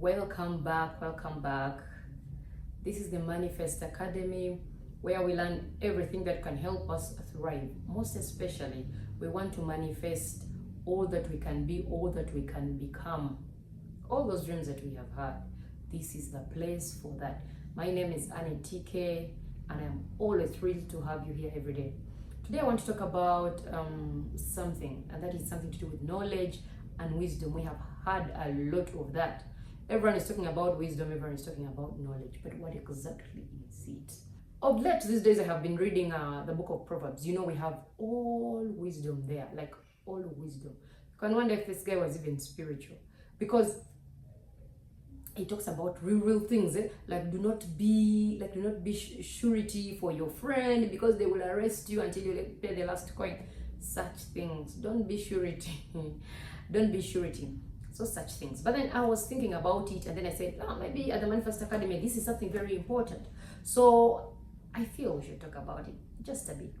Welcome back, welcome back. This is the Manifest Academy where we learn everything that can help us thrive. Most especially, we want to manifest all that we can be, all that we can become, all those dreams that we have had. This is the place for that. My name is Annie TK and I'm always thrilled to have you here every day. Today I want to talk about something, and that is something to do with knowledge and wisdom. We have had a lot of that. Everyone is talking about wisdom, everyone is talking about knowledge, but what exactly is it? Of late these days I have been reading the book of Proverbs. You know, we have all wisdom there, like all wisdom. You can wonder if this guy was even spiritual, because he talks about real things, like do not be surety for your friend, because they will arrest you until you pay the last coin. Such things. Don't be surety. Don't be surety. So such things. But then I was thinking about it, and then I said, maybe at the Manifest Academy this is something very important, so I feel we should talk about it just a bit.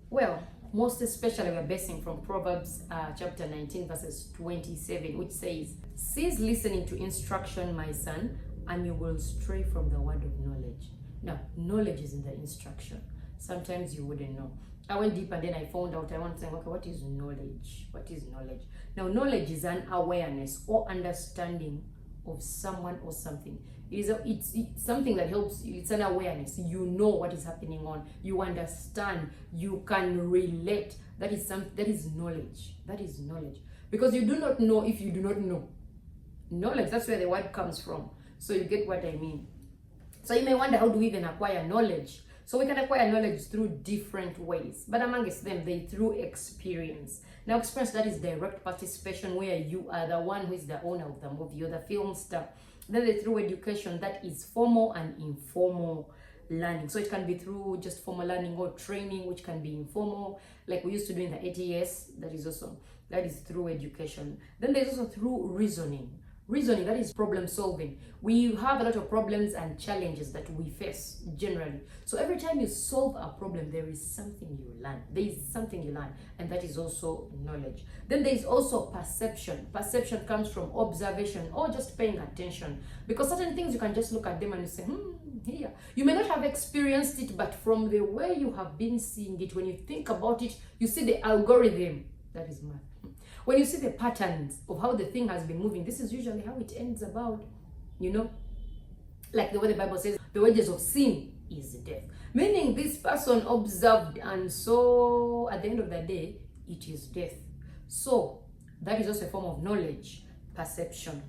Well, most especially we're basing from Proverbs chapter 19 verses 27, which says, "Cease listening to instruction, my son, and you will stray from the word of knowledge." Now, knowledge is in the instruction. Sometimes you wouldn't know. I went deep and then I found out. I want to say, okay, what is knowledge? What is knowledge? Now, knowledge is an awareness or understanding of someone or something. It's something that helps you. It's an awareness. You know what is happening on. You understand. You can relate. That is knowledge. That is knowledge. Because you do not know if you do not know. Knowledge, that's where the word comes from. So you get what I mean. So you may wonder, how do we even acquire knowledge? So we can acquire knowledge through different ways, but amongst them, they through experience. Now, experience, that is direct participation, where you are the one who is the owner of the movie, you're the film star. Then they through education, that is formal and informal learning. So it can be through just formal learning or training, which can be informal, like we used to do in the ATS. That is through education. Then there's also through reasoning. Reasoning, that is problem solving. We have a lot of problems and challenges that we face generally. So every time you solve a problem, there is something you learn. There is something you learn, and that is also knowledge. Then there is also perception. Perception comes from observation or just paying attention. Because certain things you can just look at them and you say, here. You may not have experienced it, but from the way you have been seeing it, when you think about it, you see the algorithm. That is math. When you see the patterns of how the thing has been moving, this is usually how it ends about, you know, like the way the Bible says, the wages of sin is death. Meaning this person observed, and so at the end of the day, it is death. So that is also a form of knowledge, perception.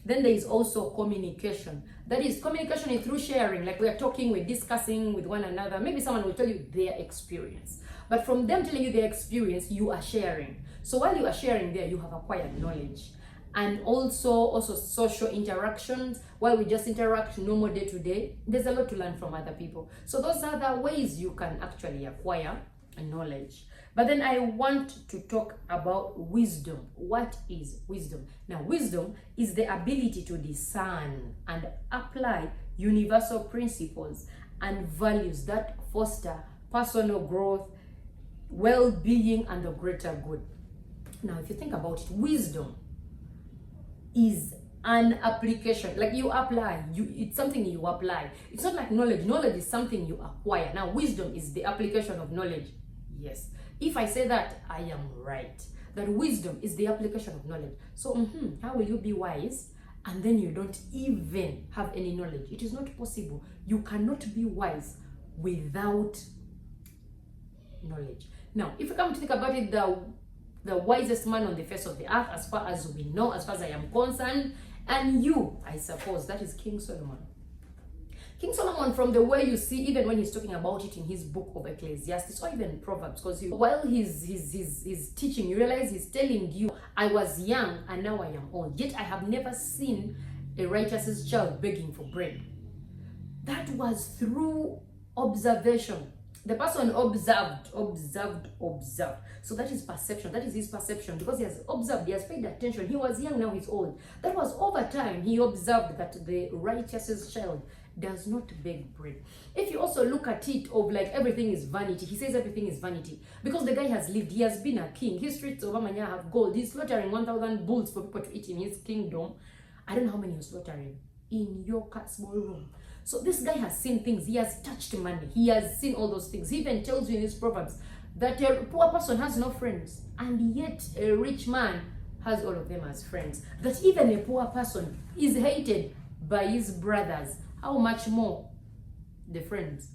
Then there is also communication. That is, communication is through sharing, like we are talking, we're discussing with one another. Maybe someone will tell you their experience, but from them telling you their experience, you are sharing. So while you are sharing there, you have acquired knowledge. And also social interactions. While we just interact normal day to day, there's a lot to learn from other people. So those are the ways you can actually acquire knowledge. But then I want to talk about wisdom. What is wisdom? Now, wisdom is the ability to discern and apply universal principles and values that foster personal growth, well-being, and the greater good. Now, if you think about it, wisdom is an application. Like you apply, it's something you apply. It's not like knowledge. Knowledge is something you acquire. Now, wisdom is the application of knowledge. Yes. If I say that, I am right. That wisdom is the application of knowledge. So, how will you be wise and then you don't even have any knowledge? It is not possible. You cannot be wise without knowledge. Now, if you come to think about it, the wisest man on the face of the earth, as far as we know, as far as I am concerned, and you, I suppose, that is King Solomon. King Solomon, from the way you see, even when he's talking about it in his book of Ecclesiastes or even Proverbs, because while he's teaching, you realize he's telling you, I was young and now I am old, yet I have never seen a righteous child begging for bread. That was through observation. The person observed. So that is perception. That is his perception, because he has observed, he has paid attention. He was young, now he's old. That was over time. He observed that the righteous child does not beg bread. If you also look at it of like everything is vanity, he says everything is vanity because the guy has lived, he has been a king. His streets of Amanya have gold. He's slaughtering 1,000 bulls for people to eat in his kingdom. I don't know how many you're slaughtering in your small room. So this guy has seen things. He has touched money. He has seen all those things. He even tells you in his Proverbs that a poor person has no friends, and yet a rich man has all of them as friends. That even a poor person is hated by his brothers. How much more the friends?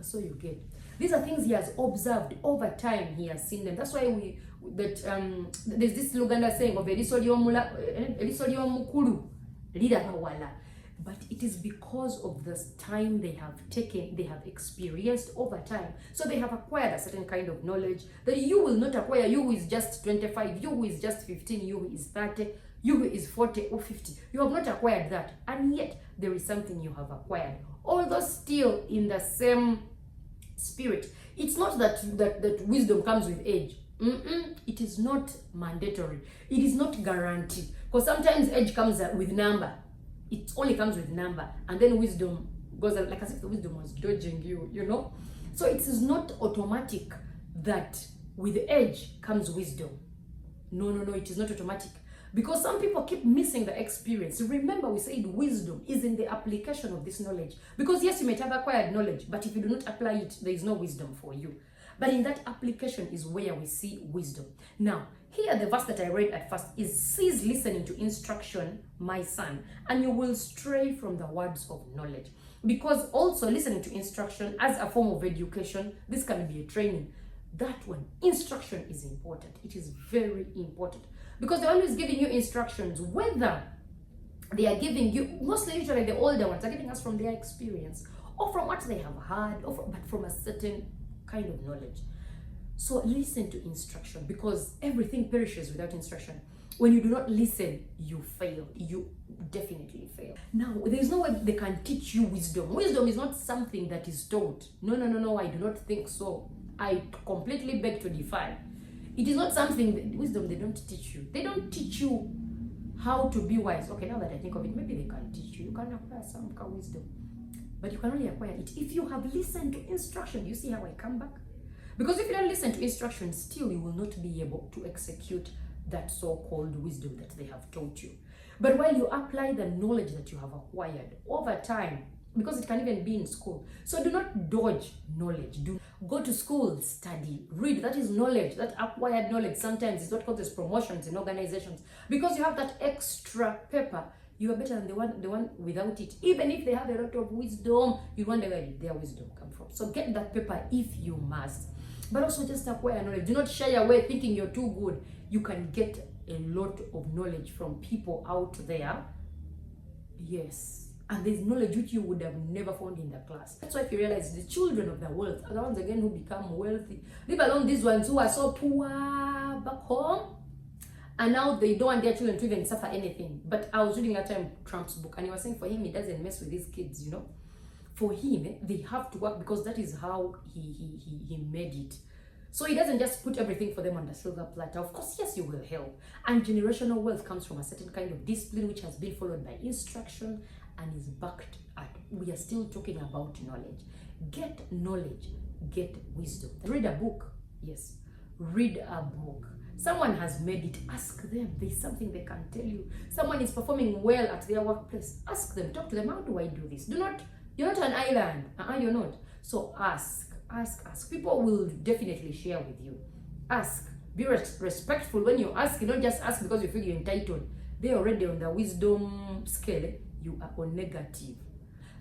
So you get. These are things he has observed over time. He has seen them. That's why there's this Luganda saying of elisoli omukulu lirabawala. But it is because of this time they have experienced over time. So they have acquired a certain kind of knowledge that you will not acquire. You who is just 25, you who is just 15, you who is 30, you who is 40 or 50. You have not acquired that. And yet there is something you have acquired. Although still in the same spirit. It's not that wisdom comes with age. It is not mandatory. It is not guaranteed. Because sometimes age comes with number. It only comes with number, and then wisdom goes like as if the wisdom was dodging you, you know. So it is not automatic that with age comes wisdom. No, it is not automatic, because some people keep missing the experience. Remember, we said wisdom is in the application of this knowledge, because yes, you might have acquired knowledge, but if you do not apply it, there is no wisdom for you. But in that application is where we see wisdom. Now, here the verse that I read at first is, cease listening to instruction, my son, and you will stray from the words of knowledge. Because also listening to instruction as a form of education, this can be a training. That one, instruction is important. It is very important. Because they're always giving you instructions, whether they are giving you, mostly usually the older ones are giving us from their experience, or from what they have heard, but from a certain kind of knowledge. So listen to instruction, because everything perishes without instruction. When you do not listen, you fail. You definitely fail. Now, there is no way they can teach you wisdom. Wisdom is not something that is taught. No, I do not think so. I completely beg to defy. It is not something, wisdom, they don't teach you. They don't teach you how to be wise. Okay, now that I think of it, maybe they can teach you. You can acquire some kind of wisdom. But you can only acquire it if you have listened to instruction. You see how I come back? Because if you don't listen to instruction, still you will not be able to execute that so-called wisdom that they have taught you. But while you apply the knowledge that you have acquired over time, because it can even be in school. So do not dodge knowledge. Do go to school, study, read. That is knowledge, that acquired knowledge. Sometimes it's what causes promotions in organizations. Because you have that extra paper, you are better than the one without it. Even if they have a lot of wisdom, you wonder where did their wisdom come from. So get that paper if you must. But also just acquire knowledge. Do not shy away thinking you're too good. You can get a lot of knowledge from people out there. Yes. And there's knowledge which you would have never found in the class. That's why if you realize the children of the world are the ones again who become wealthy. Leave alone these ones who are so poor back home. And now they don't want their children to even suffer anything. But I was reading that time Trump's book, and he was saying for him, he doesn't mess with his kids, you know. For him, they have to work because that is how he made it. So he doesn't just put everything for them on the silver platter. Of course, yes, you will help. And generational wealth comes from a certain kind of discipline which has been followed by instruction and is backed at. We are still talking about knowledge. Get knowledge, get wisdom. Read a book. Yes, read a book. Someone has made it, ask them. There's something they can tell you. Someone is performing well at their workplace, ask them, talk to them. How do I do this? You're not an island. You're not. So ask. People will definitely share with you. Ask. Be respectful when you ask. You don't just ask because you feel you're entitled. They're already on the wisdom scale. You are on negative.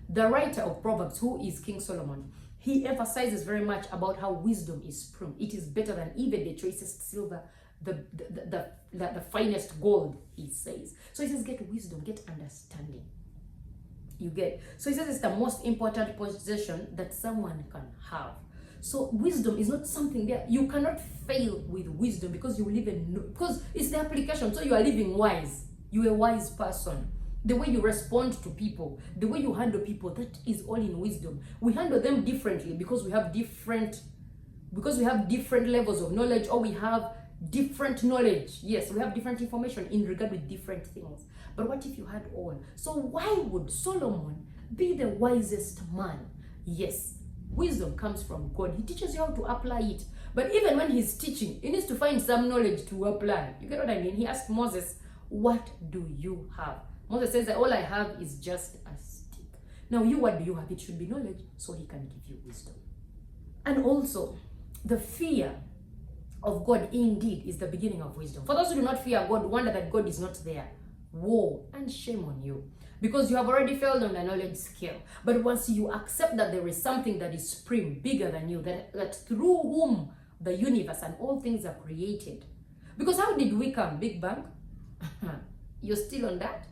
The writer of Proverbs, who is King Solomon, he emphasizes very much about how wisdom is pruned. It is better than even the choicest silver, the finest gold, he says. So he says, get wisdom, get understanding. You get. So he says it's the most important possession that someone can have. So wisdom is not something that you cannot fail with wisdom, because you will even know, because it's the application. So you are living wise. You're a wise person. The way you respond to people, the way you handle people, that is all in wisdom. We handle them differently because we have different levels of knowledge, or we have different knowledge. Yes, we have different information in regard with different things. But what if you had all? So why would Solomon be the wisest man? Yes, wisdom comes from God. He teaches you how to apply it. But even when he's teaching, he needs to find some knowledge to apply. You get what I mean? He asked Moses, what do you have? Moses says that all I have is just a stick. Now you, what do you have? It should be knowledge, so he can give you wisdom. And also, the fear of God indeed is the beginning of wisdom. For those who do not fear God, wonder that God is not there. Woe and shame on you, because you have already failed on the knowledge scale. But once you accept that there is something that is supreme, bigger than you, that through whom the universe and all things are created. Because how did we come? Big Bang? You're still on that?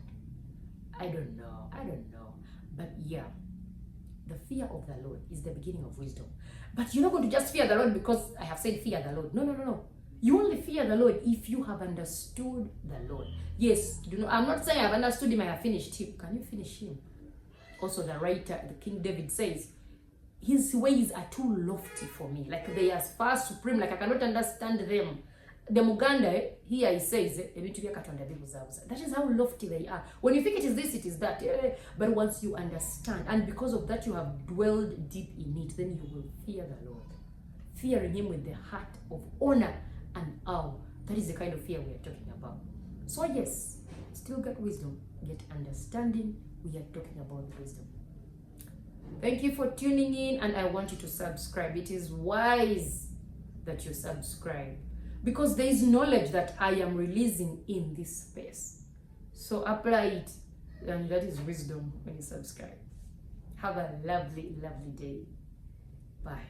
I don't know. But yeah, the fear of the Lord is the beginning of wisdom. But you're not going to just fear the Lord because I have said fear the Lord. No. You only fear the Lord if you have understood the Lord. Yes, I'm not saying I've understood him, I have finished him. Can you finish him? Also, the writer, the King David says, his ways are too lofty for me. Like they are far supreme, like I cannot understand them. The Muganda, here he says, that is how lofty they are. When you think it is this, it is that. But once you understand, and because of that you have dwelled deep in it, then you will fear the Lord. Fearing him with the heart of honor and awe. That is the kind of fear we are talking about. So yes, still get wisdom, get understanding. We are talking about wisdom. Thank you for tuning in, and I want you to subscribe. It is wise that you subscribe, because there is knowledge that I am releasing in this space. So apply it, and that is wisdom when you subscribe. Have a lovely, lovely day. Bye.